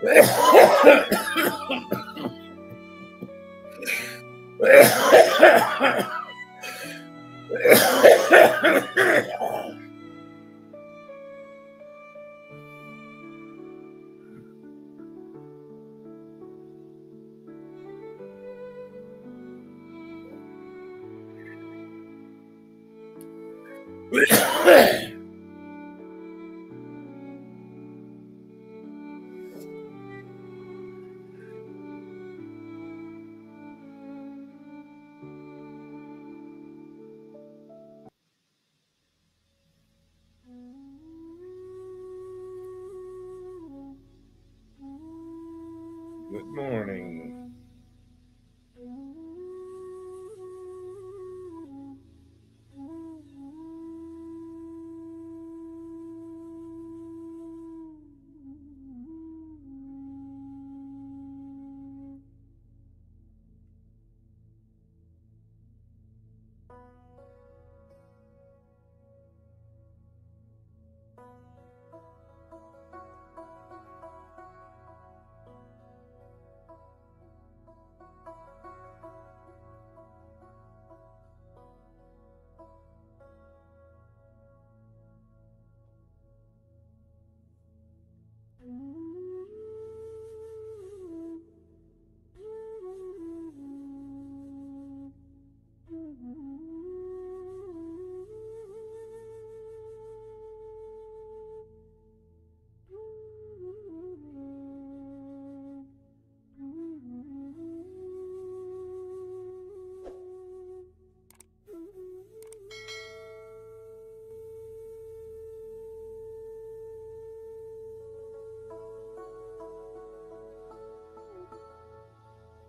Good morning.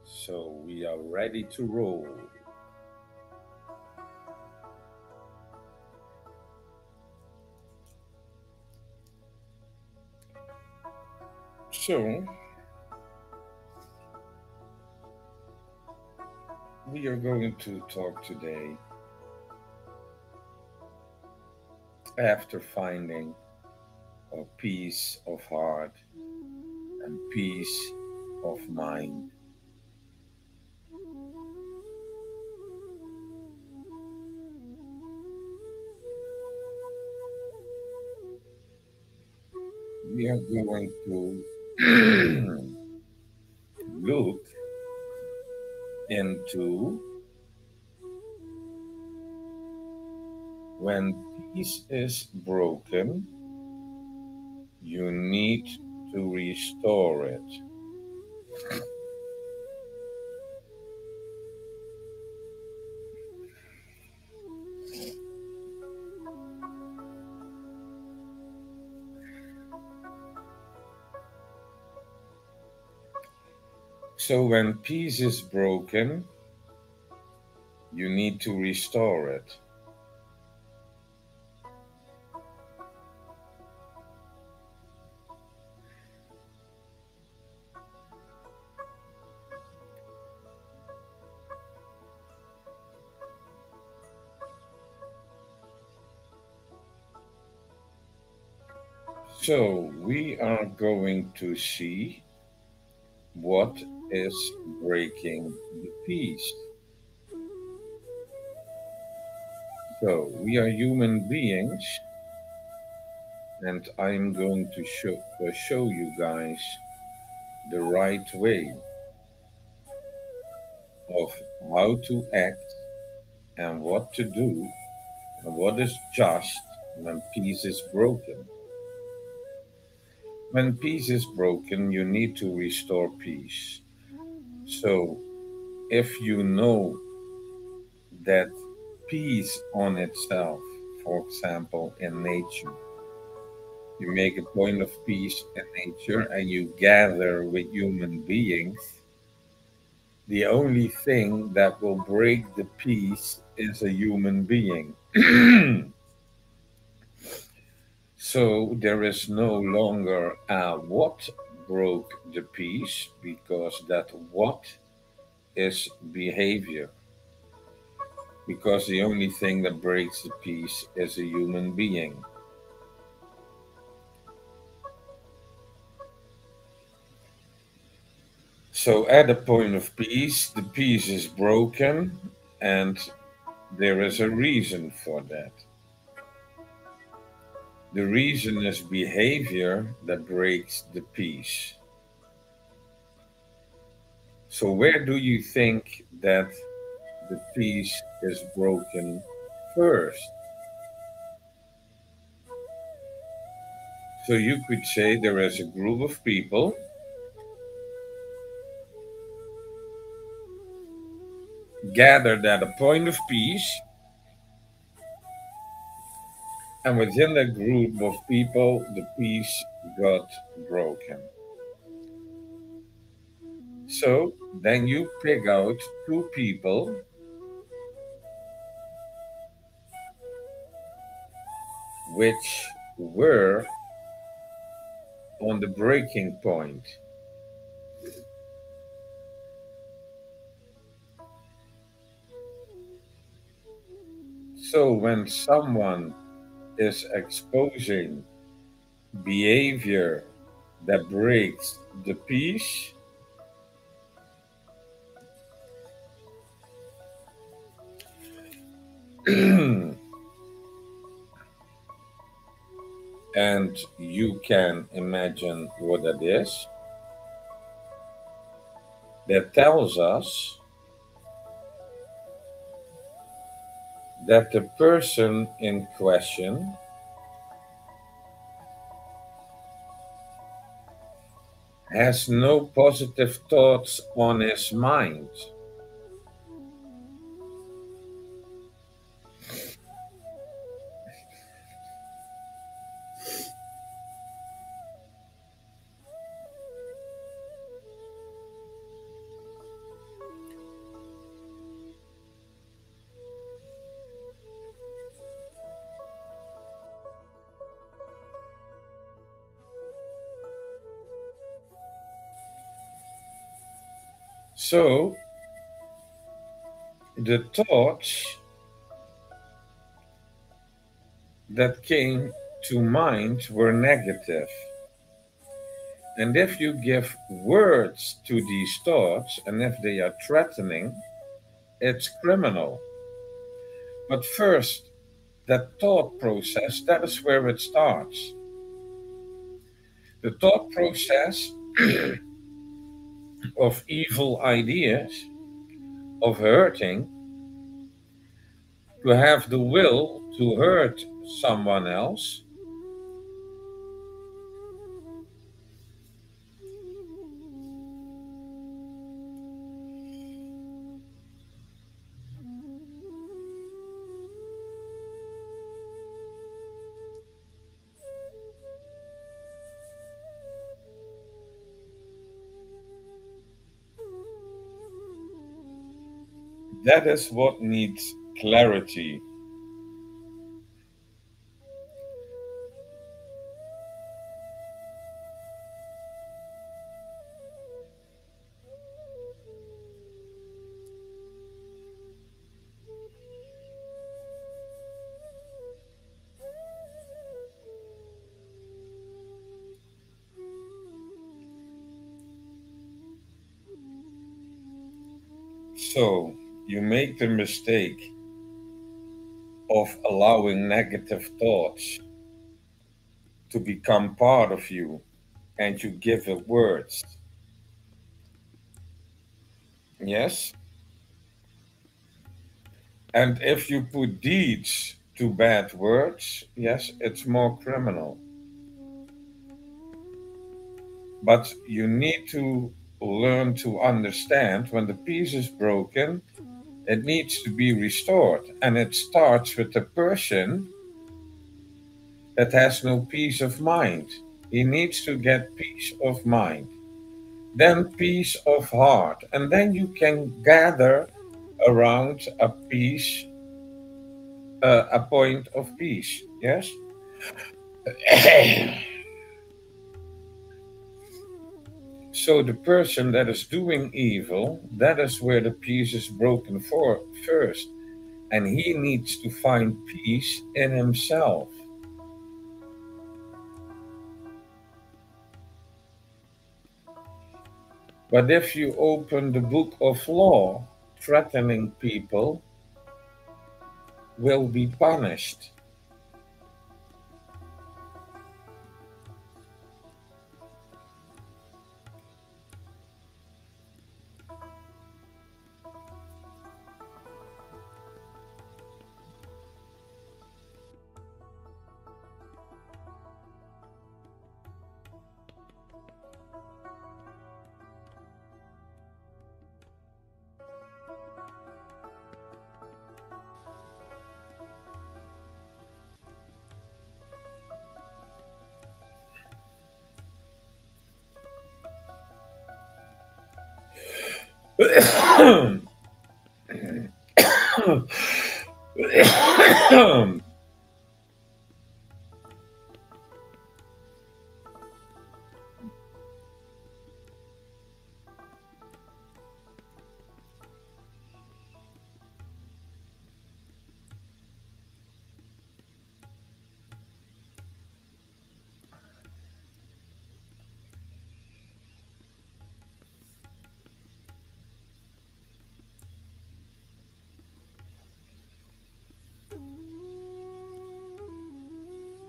So we are ready to roll. So we are going to talk today after finding a peace of heart and peace of mind. We are going to look into when peace is broken, you need to restore it. So when peace is broken, you need to restore it. So we are going to see what is breaking the peace. So we are human beings, and I'm going to show you guys the right way of how to act and what to do and what is just when peace is broken. When peace is broken, you need to restore peace. So if you know that peace on itself, for example, in nature, you make a point of peace in nature and you gather with human beings, the only thing that will break the peace is a human being. So there is no longer a what broke the peace because that what is behavior. Because the only thing that breaks the peace is a human being. So at a point of peace, the peace is broken, and there is a reason for that. The reason is behavior that breaks the peace. So, where do you think that the peace is broken first? So, you could say there is a group of people gathered at a point of peace, and within that group of people, the peace got broken. So, then you pick out two people which were on the breaking point. So, when someone is exposing behavior that breaks the peace, and you can imagine what that is, that tells us that the person in question has no positive thoughts on his mind. So the thoughts that came to mind were negative. And if you give words to these thoughts, and if they are threatening, it's criminal. But first, that thought process, that is where it starts. The thought process of evil ideas, of hurting, to have the will to hurt someone else, that is what needs clarity. So you make the mistake of allowing negative thoughts to become part of you, and you give it words. Yes? And if you put deeds to bad words, yes, it's more criminal. But you need to learn to understand when the peace is broken, it needs to be restored. And it starts with the person that has no peace of mind. He needs to get peace of mind, then peace of heart. And then you can gather around a peace, a point of peace. Yes? So the person that is doing evil, that is where the peace is broken for first. And he needs to find peace in himself. But if you open the book of law, threatening people will be punished.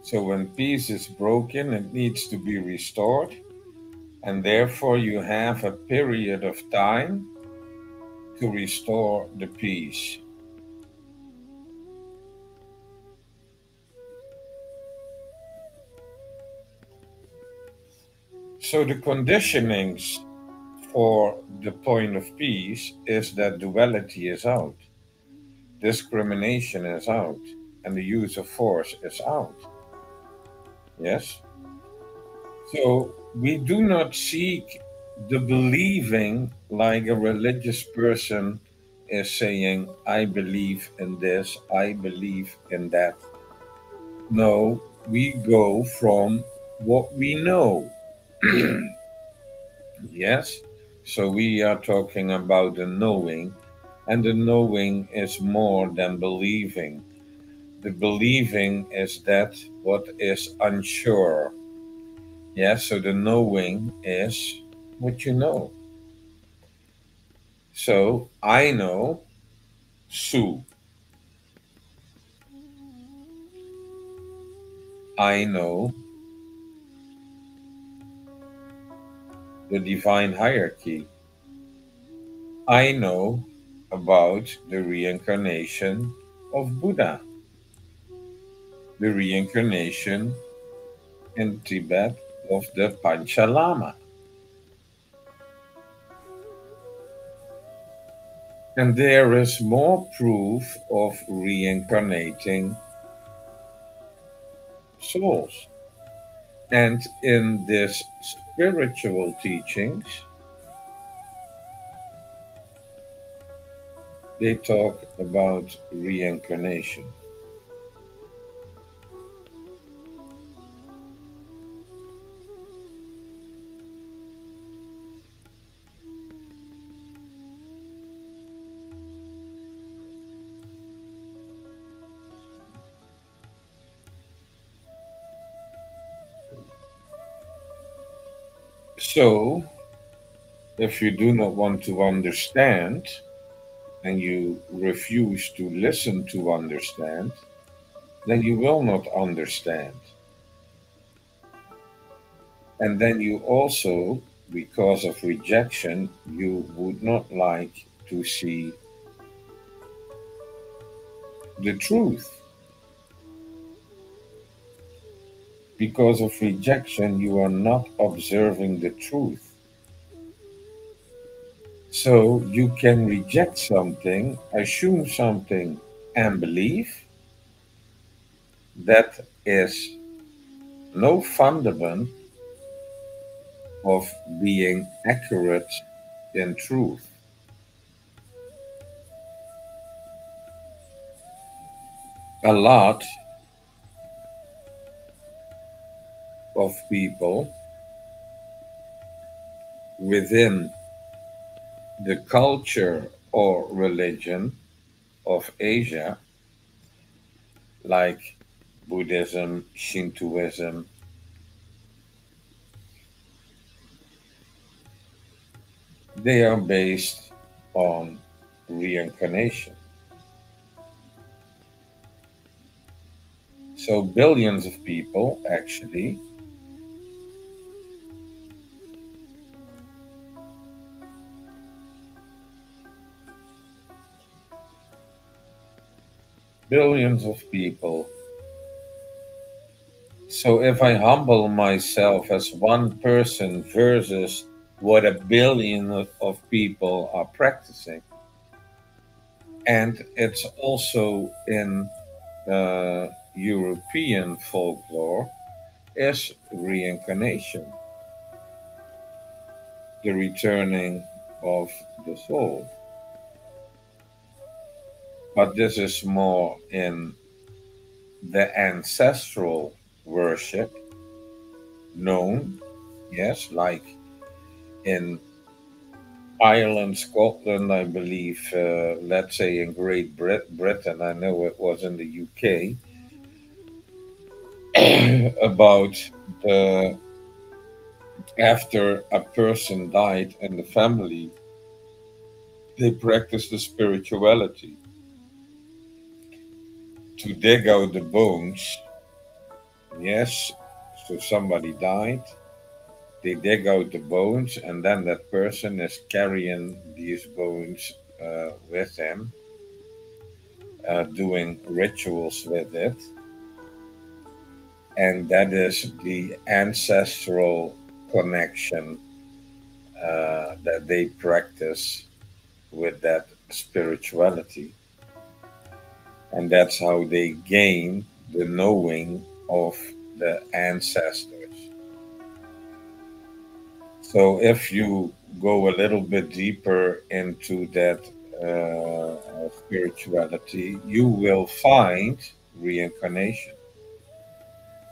So when peace is broken, it needs to be restored, and therefore you have a period of time to restore the peace. So the conditionings for the point of peace is that duality is out, discrimination is out, and the use of force is out. Yes? So we do not seek the believing like a religious person is saying, I believe in this, I believe in that. No, we go from what we know. Yes? So we are talking about the knowing, and the knowing is more than believing. The believing is that what is unsure. Yes, so the knowing is what you know. So I know Sue. I know the divine hierarchy. I know about the reincarnation of Buddha, the reincarnation in Tibet of the Panchalama. And there is more proof of reincarnating souls. And in this spiritual teachings, they talk about reincarnation. So, if you do not want to understand and you refuse to listen to understand, then you will not understand. And then you also, because of rejection, you would not like to see the truth. Because of rejection, you are not observing the truth. So you can reject something, assume something, and believe that is no fundament of being accurate in truth. A lot of people within the culture or religion of Asia, like Buddhism, Shintoism, They are based on reincarnation. So billions of people actually, billions of people. So if I humble myself as one person versus what a billion of people are practicing, and it's also in European folklore, is reincarnation, the returning of the soul. But this is more in the ancestral worship known, yes, like in Ireland, Scotland, I believe, let's say in Britain, I know it was in the UK, about the after a person died in the family, they practice the spirituality to dig out the bones. Yes, so somebody died, they dig out the bones, and then that person is carrying these bones with him, doing rituals with it, and that is the ancestral connection that they practice with that spirituality, and that's how they gain the knowing of the ancestors. So if you go a little bit deeper into that spirituality, you will find reincarnation.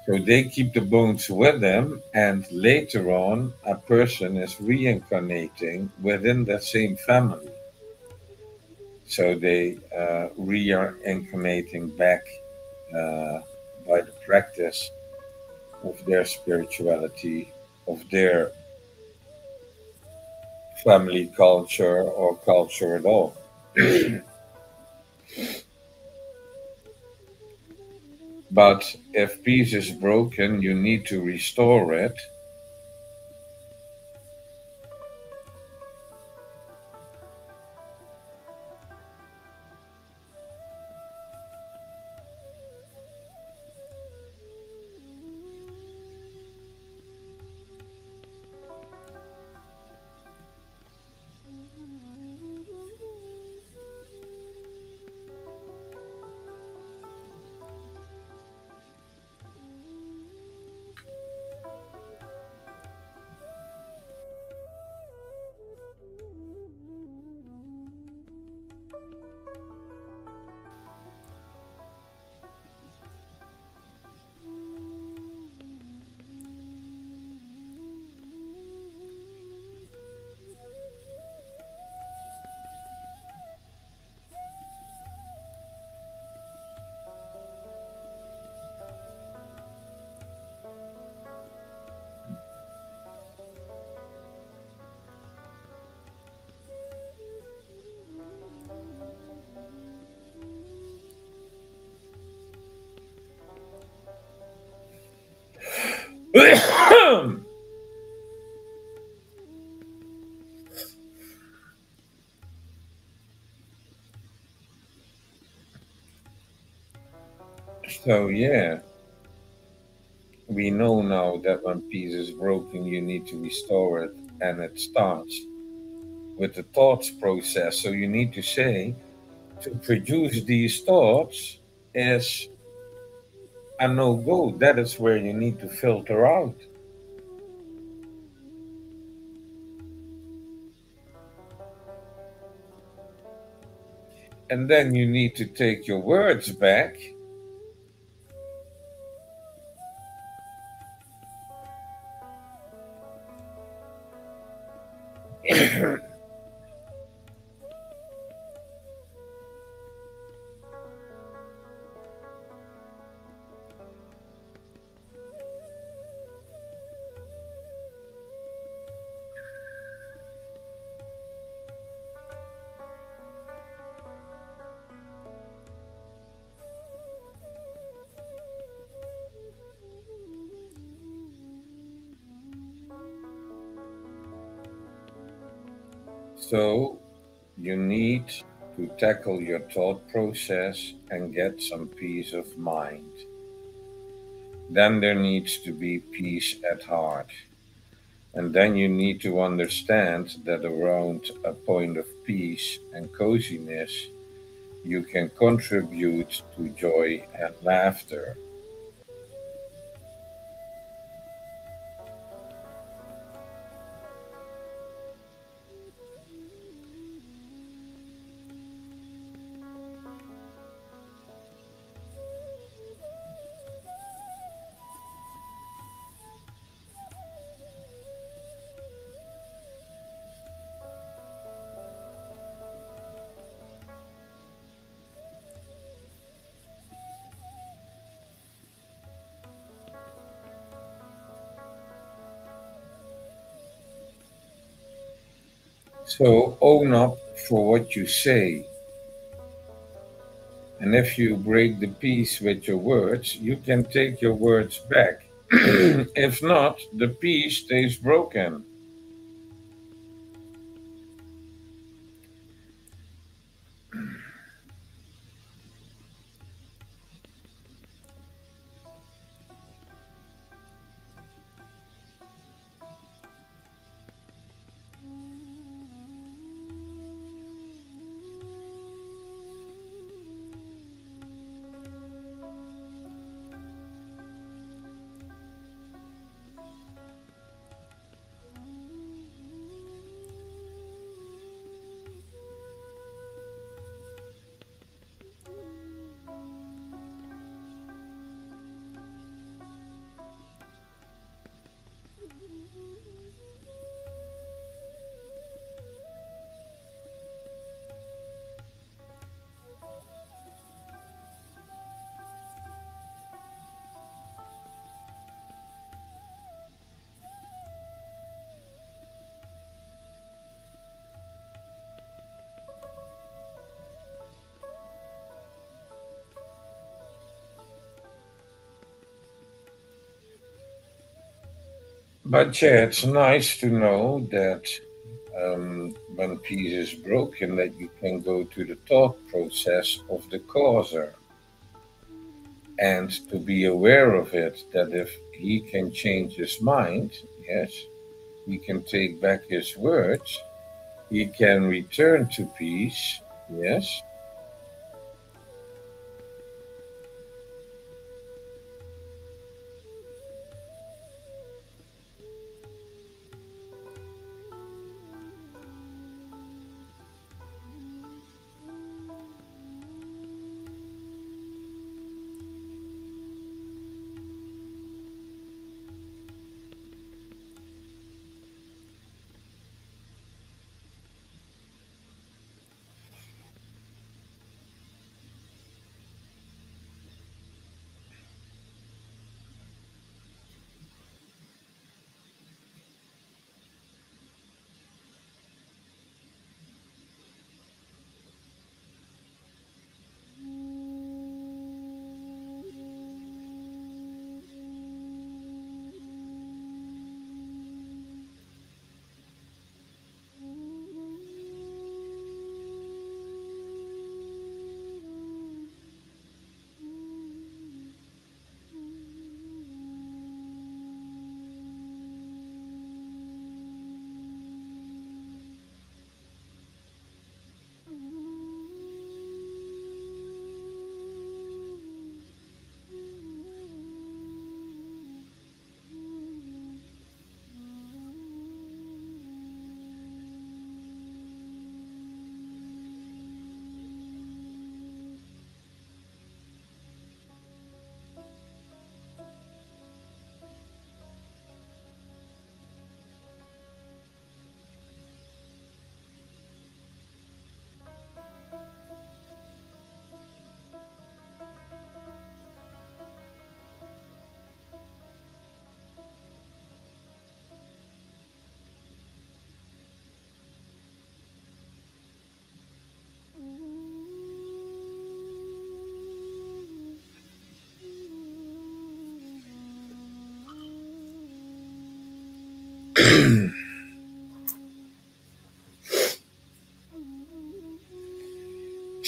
So they keep the bones with them, and later on, a person is reincarnating within that same family. So they reincarnating back by the practice of their spirituality, of their family culture or culture at all. But if peace is broken, you need to restore it. So, yeah, we know now that when peace is broken, you need to restore it, and it starts with the thoughts process. So, you need to say, to produce these thoughts is a no go. That is where you need to filter out. And then you need to take your words back. So you need to tackle your thought process and get some peace of mind. Then there needs to be peace at heart. And then you need to understand that around a point of peace and coziness, you can contribute to joy and laughter. So own up for what you say. And if you break the peace with your words, you can take your words back. If not, the peace stays broken. But yeah, it's nice to know that when peace is broken, that you can go to the thought process of the causer and to be aware of it. That if he can change his mind, yes, he can take back his words, he can return to peace, yes.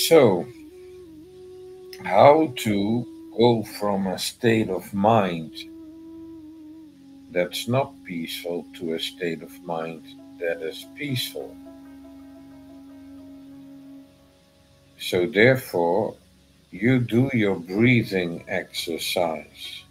So, how to go from a state of mind that's not peaceful to a state of mind that is peaceful. So, therefore, you do your breathing exercise.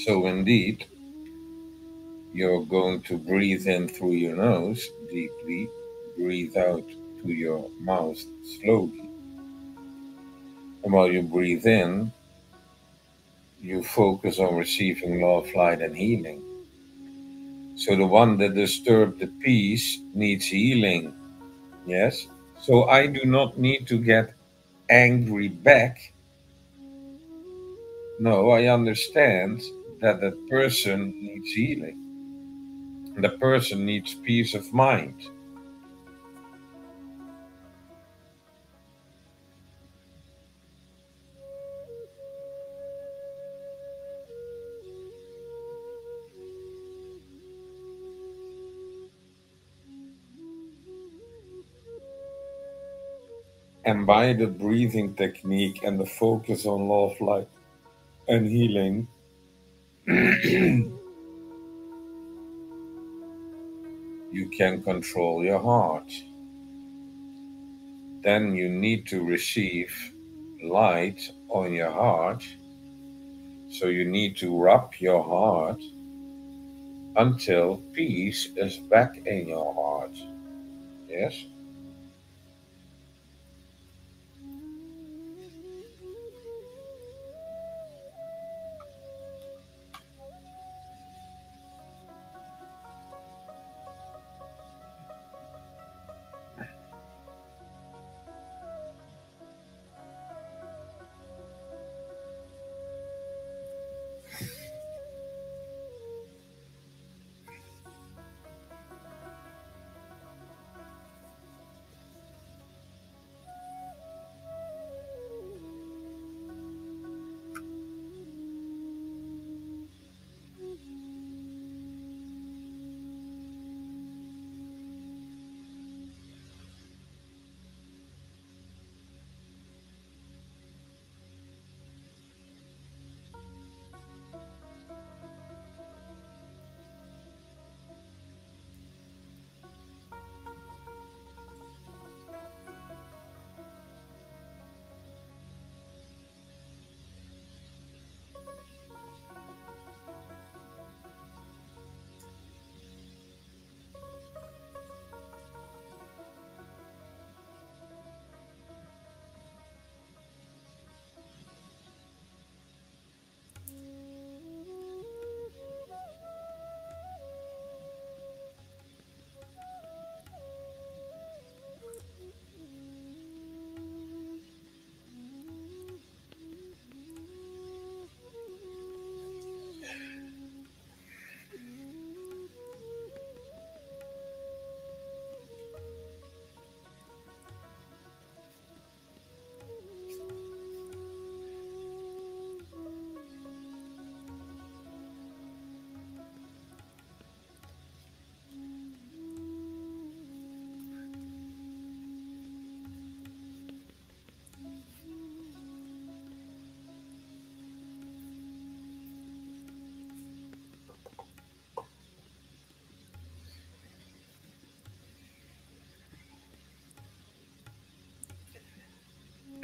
So, indeed, you're going to breathe in through your nose deeply, breathe out through your mouth slowly. And while you breathe in, you focus on receiving love, light, and healing. So the one that disturbed the peace needs healing. Yes? So I do not need to get angry back. No, I understand that that person needs healing. The person needs peace of mind. And by the breathing technique and the focus on love, light, and healing, you can control your heart. Then you need to receive light on your heart. So you need to rub your heart until peace is back in your heart. Yes?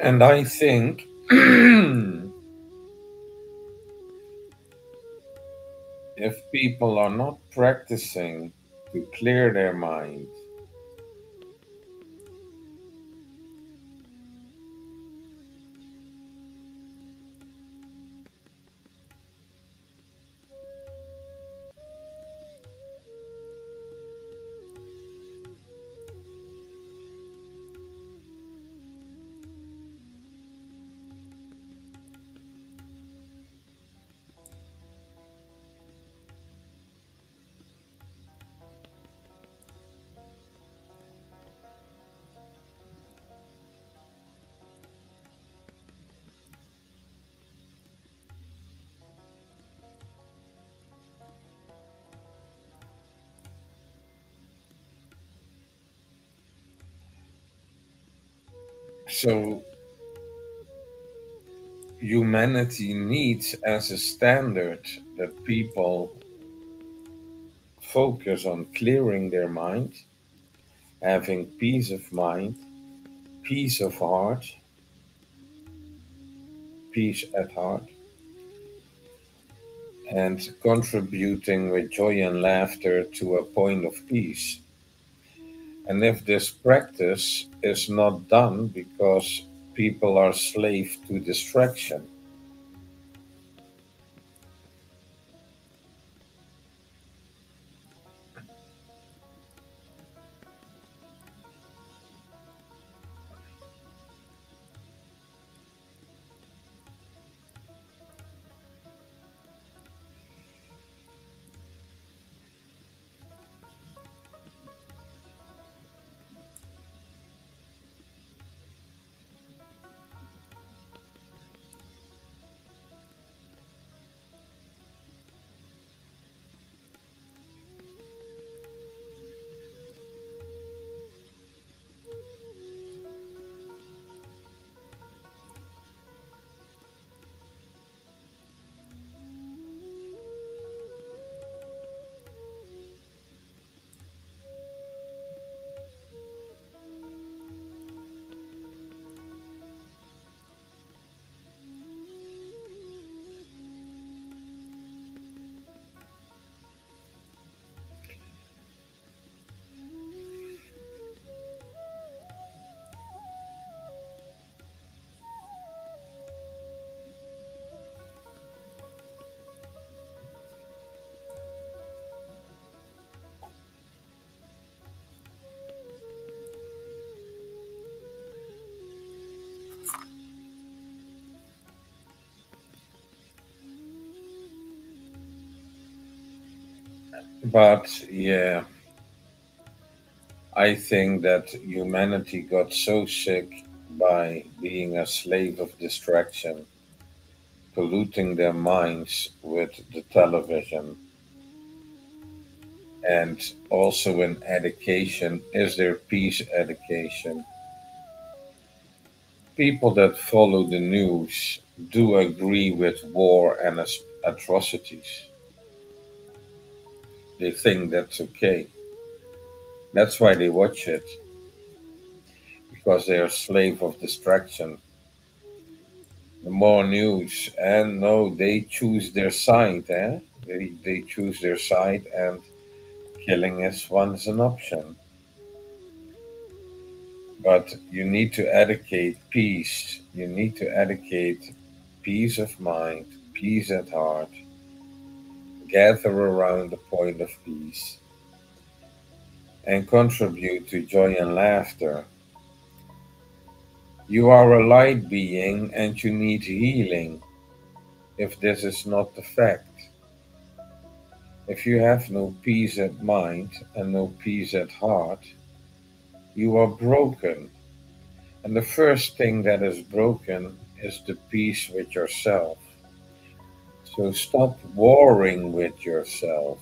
And I think If people are not practicing to clear their mind, so humanity needs as a standard that people focus on clearing their mind, having peace of mind, peace of heart, peace at heart, and contributing with joy and laughter to a point of peace. And if this practice is not done because people are slave to distraction, but yeah, I think that humanity got so sick by being a slave of distraction, polluting their minds with the television, and also in education. Is there peace education? People that follow the news do agree with war and atrocities. They think that's okay. That's why they watch it, because they are slave of distraction. The more news, and no, they choose their side, eh? They choose their side, and killing is once an option. But you need to educate peace. You need to educate peace of mind, peace at heart, gather around the point of peace, and contribute to joy and laughter. You are a light being and you need healing if this is not the fact. If you have no peace at mind and no peace at heart, you are broken. And the first thing that is broken is the peace with yourself. So stop warring with yourself.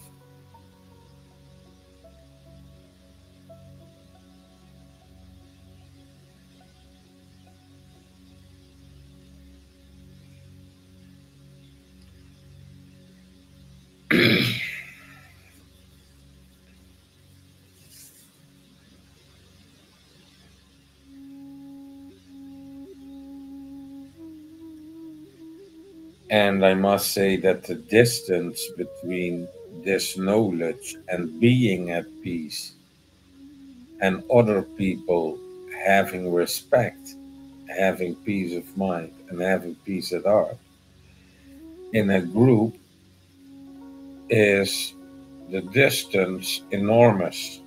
And I must say that the distance between this knowledge and being at peace and other people having respect, having peace of mind, and having peace at heart in a group is the distance enormous.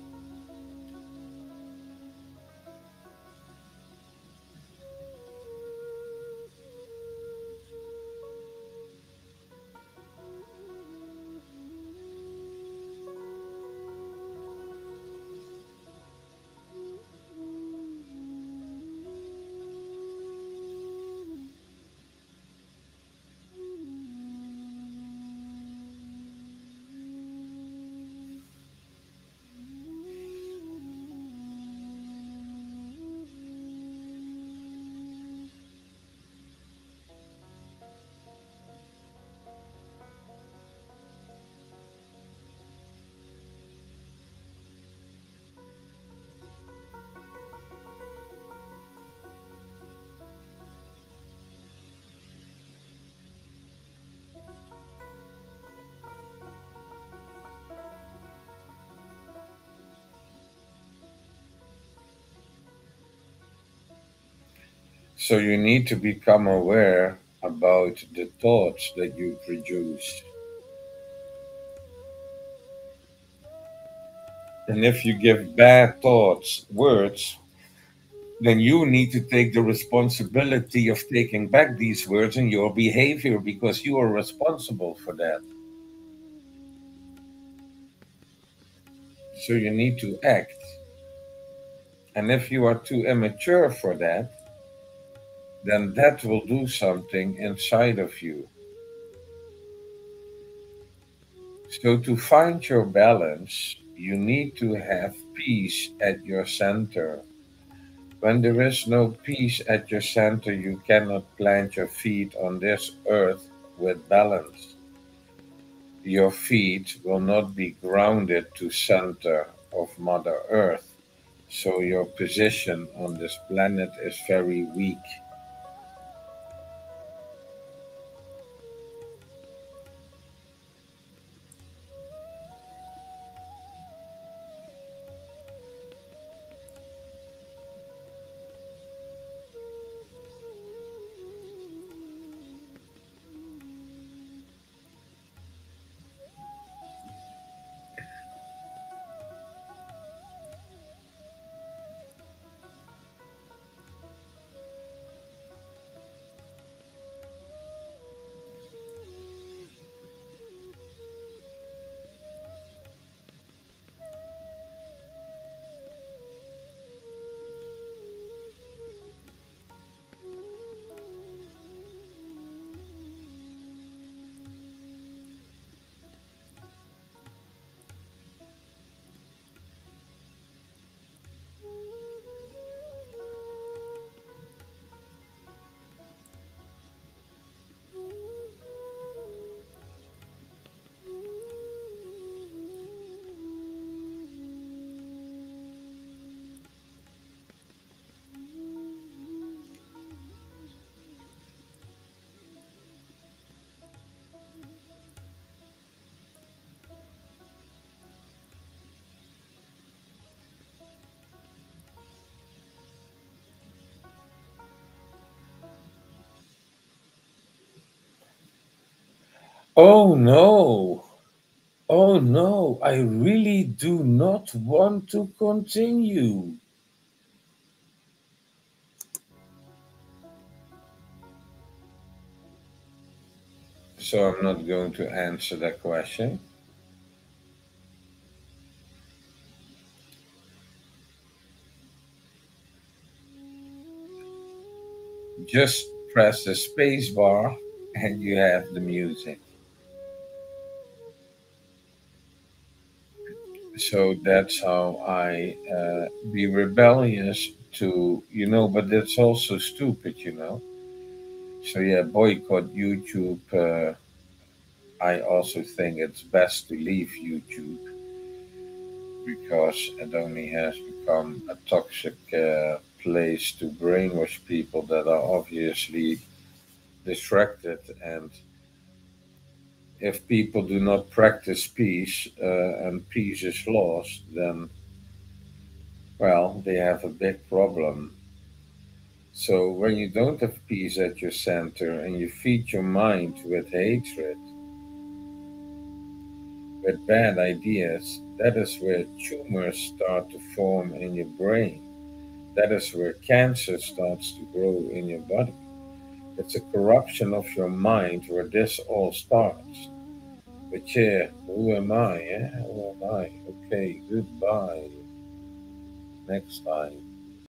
So you need to become aware about the thoughts that you produce. And if you give bad thoughts words, then you need to take the responsibility of taking back these words in your behavior because you are responsible for that. So you need to act. And if you are too immature for that, then that will do something inside of you. So to find your balance, you need to have peace at your center. When there is no peace at your center, you cannot plant your feet on this earth with balance. Your feet will not be grounded to center of Mother Earth. So your position on this planet is very weak. Oh no, oh no, I really do not want to continue. So I'm not going to answer that question. Just press the space bar and you have the music. So that's how I be rebellious to, but that's also stupid. So yeah, boycott YouTube. I also think it's best to leave YouTube because it only has become a toxic place to brainwash people that are obviously distracted and if people do not practice peace and peace is lost, then, well, they have a big problem. So when you don't have peace at your center and you feed your mind with hatred, with bad ideas, that is where tumors start to form in your brain. That is where cancer starts to grow in your body. It's a corruption of your mind where this all starts. But yeah, who am I? Yeah, who am I? Okay, goodbye. Next time.